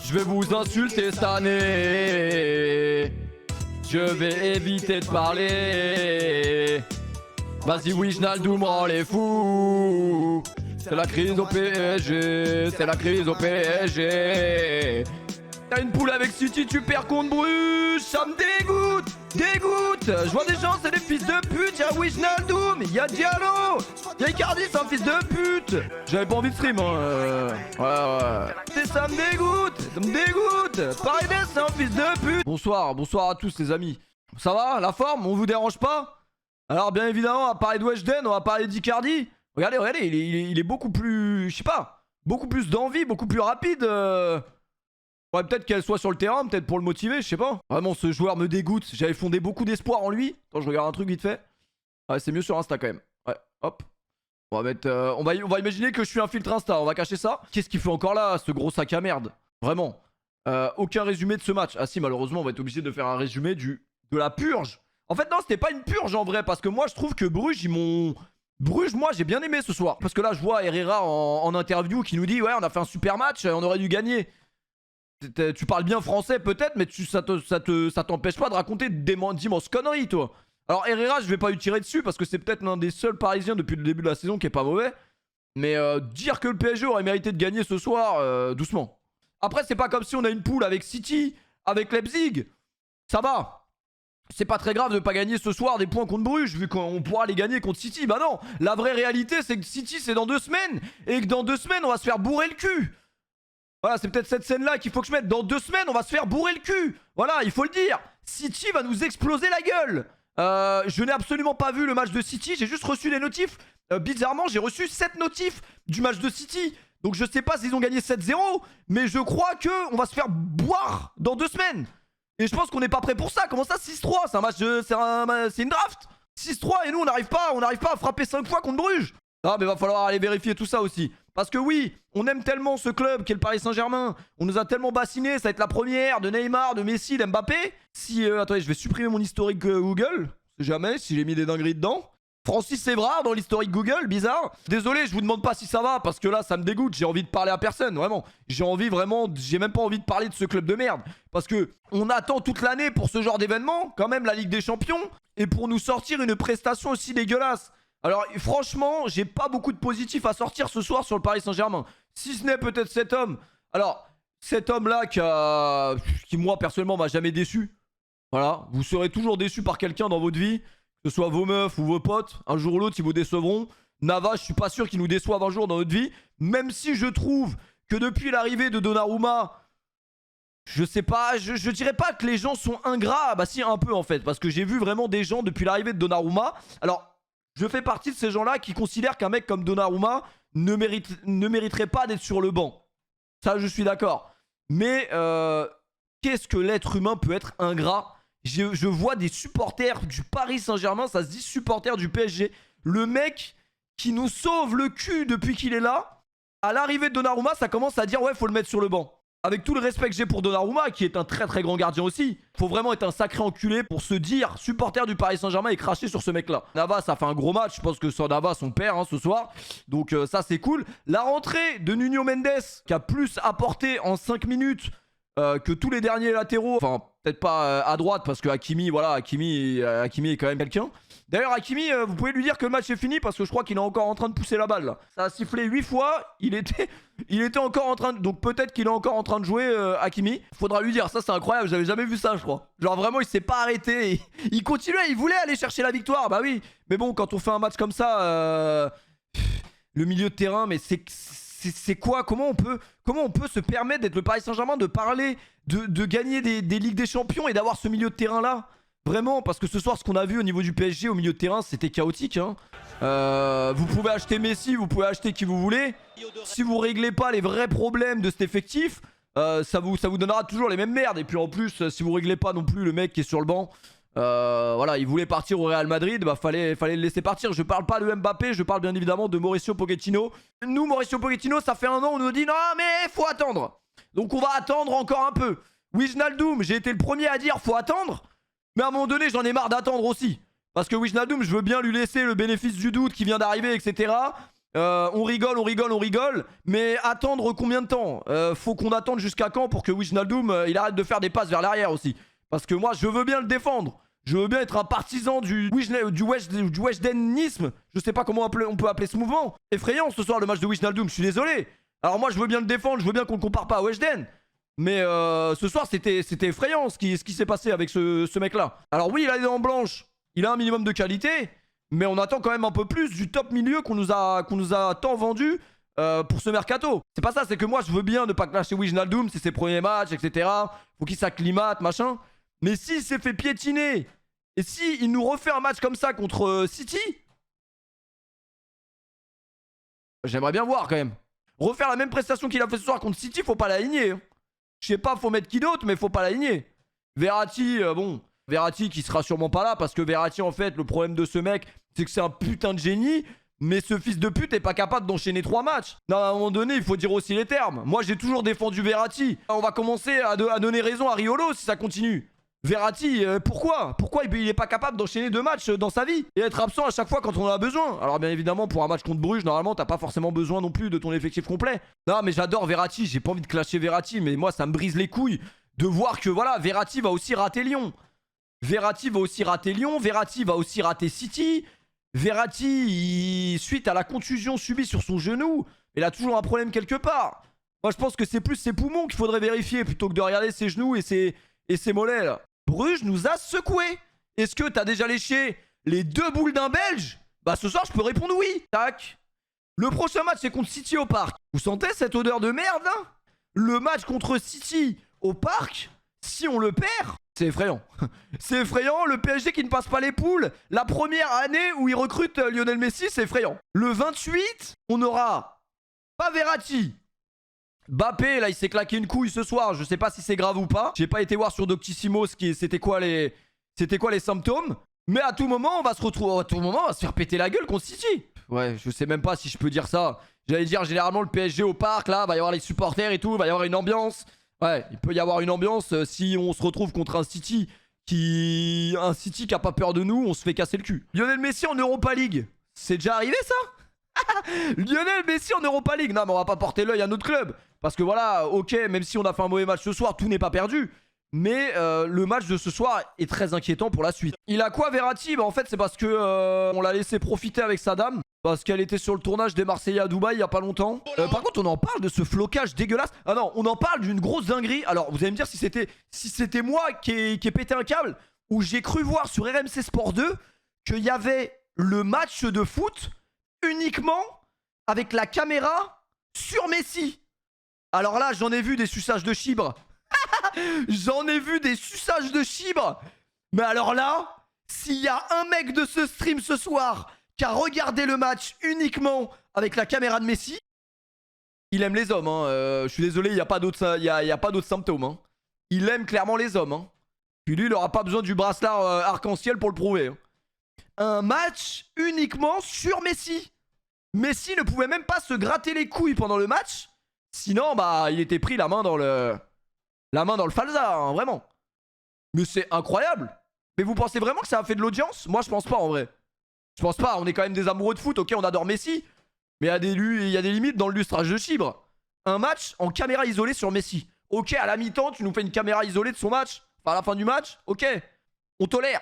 Je vais vous insulter cette année. Je vais éviter de parler. Vas-y Wijnaldum rend les fous. C'est la crise au PSG. C'est la crise au PSG. T'as une poule avec City, tu perds contre Bruges. Ça me dégoûte. Dégoûte. Je vois des gens, c'est des fils de pute. Y'a Wijnaldum, y'a Diallo, y'a Icardi, c'est un fils de pute. J'avais pas envie de stream ouais. Ça me dégoûte. Ça me dégoûte. Paredes, c'est un fils de pute. Bonsoir à tous les amis. Ça va, la forme, on vous dérange pas? Alors bien évidemment, à parler de Weshden, on va parler d'Icardi. Regardez, il est beaucoup plus, je sais pas, beaucoup plus d'envie, beaucoup plus rapide. Ouais, peut-être qu'elle soit sur le terrain, peut-être pour le motiver, je sais pas. Vraiment, ce joueur me dégoûte. J'avais fondé beaucoup d'espoir en lui. Attends, je regarde un truc vite fait. Ouais, c'est mieux sur Insta quand même. Ouais, hop. On va mettre, on va imaginer que je suis un filtre Insta. On va cacher ça. Qu'est-ce qu'il fait encore là, ce gros sac à merde? Vraiment. Aucun résumé de ce match. Ah si, malheureusement, on va être obligé de faire un résumé de la purge. En fait, non, c'était pas une purge en vrai, parce que moi, je trouve que Bruges, ils m'ont... Bruges, moi, j'ai bien aimé ce soir. Parce que là, je vois Herrera en interview qui nous dit « Ouais, on a fait un super match, on aurait dû gagner. » Tu parles bien français peut-être, mais ça t'empêche pas de raconter d'immenses conneries, toi. Alors Herrera, je vais pas lui tirer dessus, parce que c'est peut-être l'un des seuls Parisiens depuis le début de la saison qui est pas mauvais. Mais dire que le PSG aurait mérité de gagner ce soir, doucement. Après, c'est pas comme si on a une poule avec City, avec Leipzig. Ça va. C'est pas très grave de pas gagner ce soir des points contre Bruges, vu qu'on pourra les gagner contre City. Bah non, la vraie réalité, c'est que City, c'est dans 2 semaines. Et que dans 2 semaines, on va se faire bourrer le cul. Voilà, c'est peut-être cette scène-là qu'il faut que je mette. Dans 2 semaines, on va se faire bourrer le cul. Voilà, il faut le dire. City va nous exploser la gueule. Je n'ai absolument pas vu le match de City. J'ai juste reçu les notifs. Bizarrement, j'ai reçu 7 notifs du match de City. Donc je sais pas s'ils ont gagné 7-0. Mais je crois qu'on va se faire boire dans 2 semaines. Et je pense qu'on n'est pas prêt pour ça. Comment ça 6-3? C'est un match c'est une draft. 6-3 et nous on n'arrive pas à frapper 5 fois contre Bruges. Ah mais va falloir aller vérifier tout ça aussi. Parce que oui, on aime tellement ce club qu'est le Paris Saint-Germain. On nous a tellement bassiné, ça va être la première de Neymar, de Messi, d'Mbappé. Si attendez, je vais supprimer mon historique Google. Je sais jamais si j'ai mis des dingueries dedans. Francis Évrard dans l'historique Google, bizarre. Désolé, je vous demande pas si ça va parce que là ça me dégoûte, j'ai envie de parler à personne, vraiment. J'ai même pas envie de parler de ce club de merde. Parce que on attend toute l'année pour ce genre d'événement, quand même la Ligue des Champions, et pour nous sortir une prestation aussi dégueulasse. Alors franchement, j'ai pas beaucoup de positifs à sortir ce soir sur le Paris Saint-Germain. Si ce n'est peut-être cet homme. Alors, cet homme-là qui moi personnellement m'a jamais déçu. Voilà, vous serez toujours déçu par quelqu'un dans votre vie. Que ce soit vos meufs ou vos potes, un jour ou l'autre, ils vous décevront. Navas, je suis pas sûr qu'il nous déçoive un jour dans notre vie. Même si je trouve que depuis l'arrivée de Donnarumma, je sais pas, je dirais pas que les gens sont ingrats. Bah si, un peu en fait. Parce que j'ai vu vraiment des gens depuis l'arrivée de Donnarumma. Alors, je fais partie de ces gens-là qui considèrent qu'un mec comme Donnarumma ne mériterait pas d'être sur le banc. Ça, je suis d'accord. Mais qu'est-ce que l'être humain peut être ingrat? Je vois des supporters du Paris Saint-Germain, ça se dit supporters du PSG. Le mec qui nous sauve le cul depuis qu'il est là, à l'arrivée de Donnarumma, ça commence à dire ouais, faut le mettre sur le banc. Avec tout le respect que j'ai pour Donnarumma, qui est un très très grand gardien aussi, faut vraiment être un sacré enculé pour se dire supporter du Paris Saint-Germain et cracher sur ce mec-là. Navas a fait un gros match, je pense que c'est Navas son père ce soir, donc ça c'est cool. La rentrée de Nuno Mendes, qui a plus apporté en 5 minutes que tous les derniers latéraux, enfin peut-être pas à droite parce que Hakimi, voilà, Hakimi est quand même quelqu'un. D'ailleurs Hakimi, vous pouvez lui dire que le match est fini parce que je crois qu'il est encore en train de pousser la balle là. Ça a sifflé 8 fois, il était encore en train de... Donc peut-être qu'il est encore en train de jouer Hakimi. Faudra lui dire, ça c'est incroyable, j'avais jamais vu ça je crois. Genre vraiment il s'est pas arrêté, il continuait, il voulait aller chercher la victoire, bah oui. Mais bon quand on fait un match comme ça, le milieu de terrain, mais c'est quoi? Comment on peut se permettre d'être le Paris Saint-Germain, de parler, de gagner des Ligues des Champions et d'avoir ce milieu de terrain là? Vraiment, parce que ce soir, ce qu'on a vu au niveau du PSG, au milieu de terrain, c'était chaotique. Hein. Vous pouvez acheter Messi, vous pouvez acheter qui vous voulez. Si vous réglez pas les vrais problèmes de cet effectif, ça vous donnera toujours les mêmes merdes. Et puis en plus, si vous réglez pas non plus le mec qui est sur le banc, voilà, il voulait partir au Real Madrid, bah fallait le laisser partir. Je parle pas de Mbappé, je parle bien évidemment de Mauricio Pochettino. Nous, Mauricio Pochettino, ça fait 1 an, on nous dit non mais faut attendre. Donc on va attendre encore un peu. Wijnaldum, j'ai été le premier à dire faut attendre. Mais à un moment donné, j'en ai marre d'attendre aussi. Parce que Wijnaldum, je veux bien lui laisser le bénéfice du doute qui vient d'arriver, etc. On rigole, on rigole, on rigole. Mais attendre combien de temps? Faut qu'on attende jusqu'à quand pour que Wijnaldum il arrête de faire des passes vers l'arrière aussi. Parce que moi, je veux bien le défendre. Je veux bien être un partisan du Weshdenisme. Je sais pas comment on peut appeler ce mouvement. Effrayant ce soir le match de Wijnaldum, je suis désolé. Alors moi, je veux bien le défendre, je veux bien qu'on le compare pas à Weshden. Mais ce soir, c'était effrayant ce qui s'est passé avec ce mec-là. Alors oui, il a des dents blanches. Il a un minimum de qualité. Mais on attend quand même un peu plus du top milieu qu'on nous a tant vendu pour ce mercato. C'est pas ça, c'est que moi je veux bien ne pas clasher Wijnaldum, c'est ses premiers matchs, etc. Faut qu'il s'acclimate, machin. Mais s'il s'est fait piétiner, et si il nous refait un match comme ça contre City, j'aimerais bien voir quand même. Refaire la même prestation qu'il a fait ce soir contre City, faut pas l'aligner. Je sais pas, faut mettre qui d'autre, mais faut pas l'aligner. Verratti, bon... Verratti qui sera sûrement pas là parce que Verratti en fait le problème de ce mec c'est que c'est un putain de génie mais ce fils de pute est pas capable d'enchaîner 3 matchs. Non, à un moment donné il faut dire aussi les termes. Moi j'ai toujours défendu Verratti. On va commencer à donner raison à Riolo si ça continue. Verratti, pourquoi il est pas capable d'enchaîner 2 matchs dans sa vie et être absent à chaque fois quand on en a besoin? Alors bien évidemment pour un match contre Bruges normalement t'as pas forcément besoin non plus de ton effectif complet. Non mais j'adore Verratti, j'ai pas envie de clasher Verratti mais moi ça me brise les couilles de voir que voilà Verratti va aussi rater Lyon. Verratti va aussi rater City. Verratti, suite à la contusion subie sur son genou, il a toujours un problème quelque part. Moi, je pense que c'est plus ses poumons qu'il faudrait vérifier plutôt que de regarder ses genoux et ses mollets. Là. Bruges nous a secoué. Est-ce que t'as déjà léché les 2 boules d'un Belge? Bah, ce soir, je peux répondre oui. Tac. Le prochain match, c'est contre City au parc. Vous sentez cette odeur de merde, là? Le match contre City au parc, si on le perd... C'est effrayant. C'est effrayant, le PSG qui ne passe pas les poules. La première année où il recrute Lionel Messi, c'est effrayant. Le 28, on aura pas Verratti. Mbappé, là, il s'est claqué une couille ce soir. Je sais pas si c'est grave ou pas. J'ai pas été voir sur Doctissimo c'était quoi les symptômes. Mais à tout moment, on va se retrouver. À tout moment, on va se faire péter la gueule contre City. Ouais, je sais même pas si je peux dire ça. J'allais dire généralement le PSG au parc, là, va y avoir les supporters et tout, va y avoir une ambiance. Ouais, il peut y avoir une ambiance si on se retrouve contre un City qui a pas peur de nous, on se fait casser le cul. Lionel Messi en Europa League, c'est déjà arrivé ça? Lionel Messi en Europa League. Non mais on va pas porter l'œil à notre club. Parce que voilà, ok, même si on a fait un mauvais match ce soir, tout n'est pas perdu. Mais le match de ce soir est très inquiétant pour la suite. Il a quoi Verratti? Bah en fait c'est parce que on l'a laissé profiter avec sa dame. Parce qu'elle était sur le tournage des Marseillais à Dubaï il y a pas longtemps. Par contre on en parle de ce flocage dégueulasse. Ah non, on en parle d'une grosse dinguerie. Alors vous allez me dire si c'était moi qui ai pété un câble. Ou j'ai cru voir sur RMC Sport 2 qu'il y avait le match de foot uniquement avec la caméra sur Messi. Alors là j'en ai vu des suçages de chibre. J'en ai vu des suçages de chibre. Mais alors là, s'il y a un mec de ce stream ce soir qui a regardé le match uniquement avec la caméra de Messi, il aime les hommes. Hein. Je suis désolé, il n'y a pas d'autres symptômes. Hein. Il aime clairement les hommes. Hein. Puis lui, il n'aura pas besoin du bracelet arc-en-ciel pour le prouver. Hein. Un match uniquement sur Messi. Messi ne pouvait même pas se gratter les couilles pendant le match. Sinon, bah, il était pris la main dans le falza, hein, vraiment. Mais c'est incroyable. Mais vous pensez vraiment que ça a fait de l'audience? Moi, je pense pas en vrai. Je pense pas, on est quand même des amoureux de foot, ok, on adore Messi. Mais il y a des limites dans le lustrage de chibre. Un match en caméra isolée sur Messi. Ok, à la mi-temps, tu nous fais une caméra isolée de son match. Enfin, à la fin du match, ok. On tolère.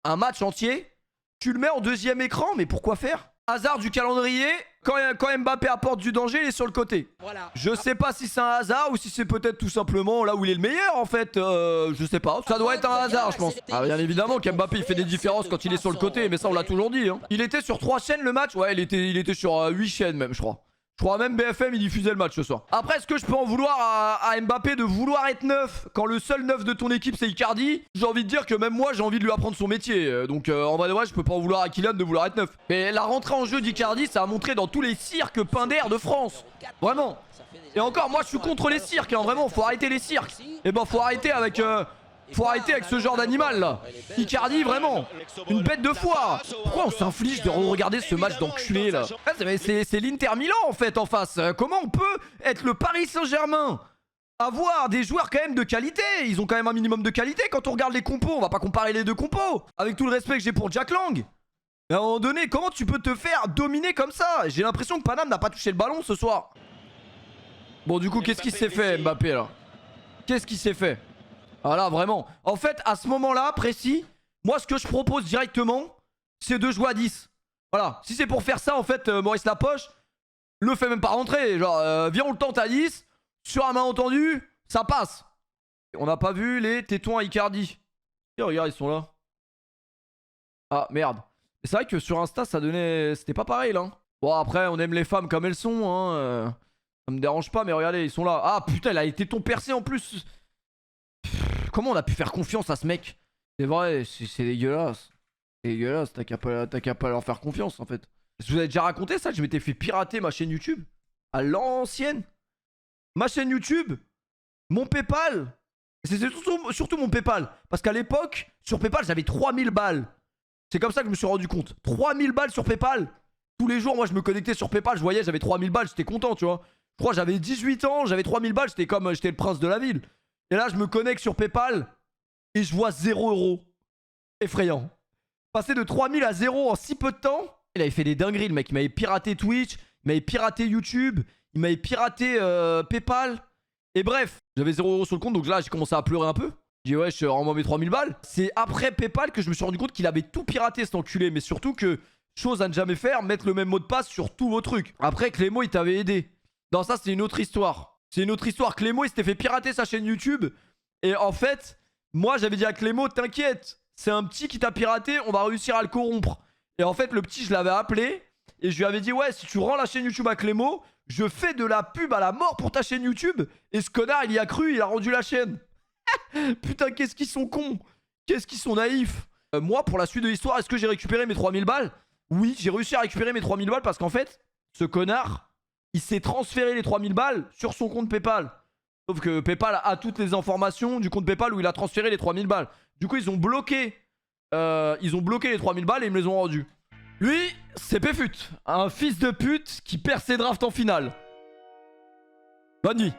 Un match entier, tu le mets en 2e écran, mais pourquoi faire? Hasard du calendrier, quand Mbappé apporte du danger, il est sur le côté. Voilà. Je sais pas si c'est un hasard ou si c'est peut-être tout simplement là où il est le meilleur en fait. Je sais pas. Ça doit être un hasard, je pense. Ah, bien évidemment qu'Mbappé il fait des différences quand il est sur le côté, mais ça on l'a toujours dit. Hein. Il était sur 3 chaînes le match. Ouais, il était sur 8 chaînes même, je crois. Je crois même BFM il diffusait le match ce soir. Après, est-ce que je peux en vouloir à Mbappé de vouloir être neuf quand le seul neuf de ton équipe c'est Icardi? J'ai envie de dire que même moi j'ai envie de lui apprendre son métier. Donc en vrai de vrai, je peux pas en vouloir à Kylian de vouloir être neuf. Mais la rentrée en jeu d'Icardi, ça a montré dans tous les cirques Pinder de France. Vraiment. Et encore, moi je suis contre les cirques. Hein. Vraiment, faut arrêter les cirques. Et ben faut arrêter avec ce genre d'animal là. Icardi, vraiment. Une bête de foire. Pourquoi on s'inflige de regarder ce match d'enculé là? C'est l'Inter Milan en fait en face. Comment on peut être le Paris Saint-Germain? Avoir des joueurs quand même de qualité. Ils ont quand même un minimum de qualité quand on regarde les compos. On va pas comparer les deux compos. Avec tout le respect que j'ai pour Jack Lang. Mais à un moment donné, comment tu peux te faire dominer comme ça? J'ai l'impression que Paname n'a pas touché le ballon ce soir. Bon, du coup, qu'est-ce qui s'est fait, Mbappé, là? Qu'est-ce qui s'est fait? Ah là, vraiment. En fait, à ce moment-là, précis, moi, ce que je propose directement, c'est de jouer à 10. Voilà. Si c'est pour faire ça, en fait, Maurice Lapoche, le fait même pas rentrer. Genre, viens, on le tente à 10. Sur un malentendu, ça passe. On n'a pas vu les tétons à Icardi. Et regarde, ils sont là. Ah, merde. C'est vrai que sur Insta, ça donnait... C'était pas pareil, là. Hein. Bon, après, on aime les femmes comme elles sont. Hein. Ça me dérange pas, mais regardez, ils sont là. Ah, putain, il a les tétons percés en plus. Comment on a pu faire confiance à ce mec? C'est vrai, c'est dégueulasse. C'est dégueulasse, t'as qu'à pas leur faire confiance, en fait. Je vous avais déjà raconté ça, je m'étais fait pirater ma chaîne YouTube. À l'ancienne. Ma chaîne YouTube, mon Paypal. C'est surtout mon Paypal. Parce qu'à l'époque, sur Paypal, j'avais 3000 balles. C'est comme ça que je me suis rendu compte. 3000 balles sur Paypal. Tous les jours, moi, je me connectais sur Paypal. Je voyais, j'avais 3000 balles. J'étais content, tu vois. Je crois j'avais 18 ans, j'avais 3000 balles. J'étais comme, j'étais le prince de la ville. Et là, je me connecte sur Paypal. Et je vois 0 €. Effrayant. Passer de 3000 à 0 en si peu de temps. Il avait fait des dingueries, le mec. Il m'avait piraté Twitch. Il m'avait piraté YouTube. Il m'avait piraté Paypal. Et bref, j'avais 0 € sur le compte. Donc là, j'ai commencé à pleurer un peu. J'ai dit, ouais, je rends-moi mes 3000 balles. C'est après Paypal que je me suis rendu compte qu'il avait tout piraté, cet enculé. Mais surtout que, chose à ne jamais faire, mettre le même mot de passe sur tous vos trucs. Après, Clémo, il t'avait aidé. Non, ça, c'est une autre histoire. C'est une autre histoire. Clémo, il s'était fait pirater sa chaîne YouTube. Et en fait, moi, j'avais dit à Clémo, t'inquiète, c'est un petit qui t'a piraté, on va réussir à le corrompre. Et en fait, le petit, je l'avais appelé. Et je lui avais dit, ouais, si tu rends la chaîne YouTube à Clémo, je fais de la pub à la mort pour ta chaîne YouTube. Et ce connard, il y a cru, il a rendu la chaîne. Putain, qu'est-ce qu'ils sont cons. Qu'est-ce qu'ils sont naïfs. Moi, pour la suite de l'histoire, est-ce que j'ai récupéré mes 3000 balles? Oui, j'ai réussi à récupérer mes 3000 balles parce qu'en fait, ce connard, il s'est transféré les 3000 balles sur son compte Paypal. Sauf que Paypal a toutes les informations du compte Paypal où il a transféré les 3000 balles. Du coup, ils ont bloqué les 3000 balles et ils me les ont rendues. Lui, c'est Péfut, un fils de pute qui perd ses drafts en finale. Bonne nuit.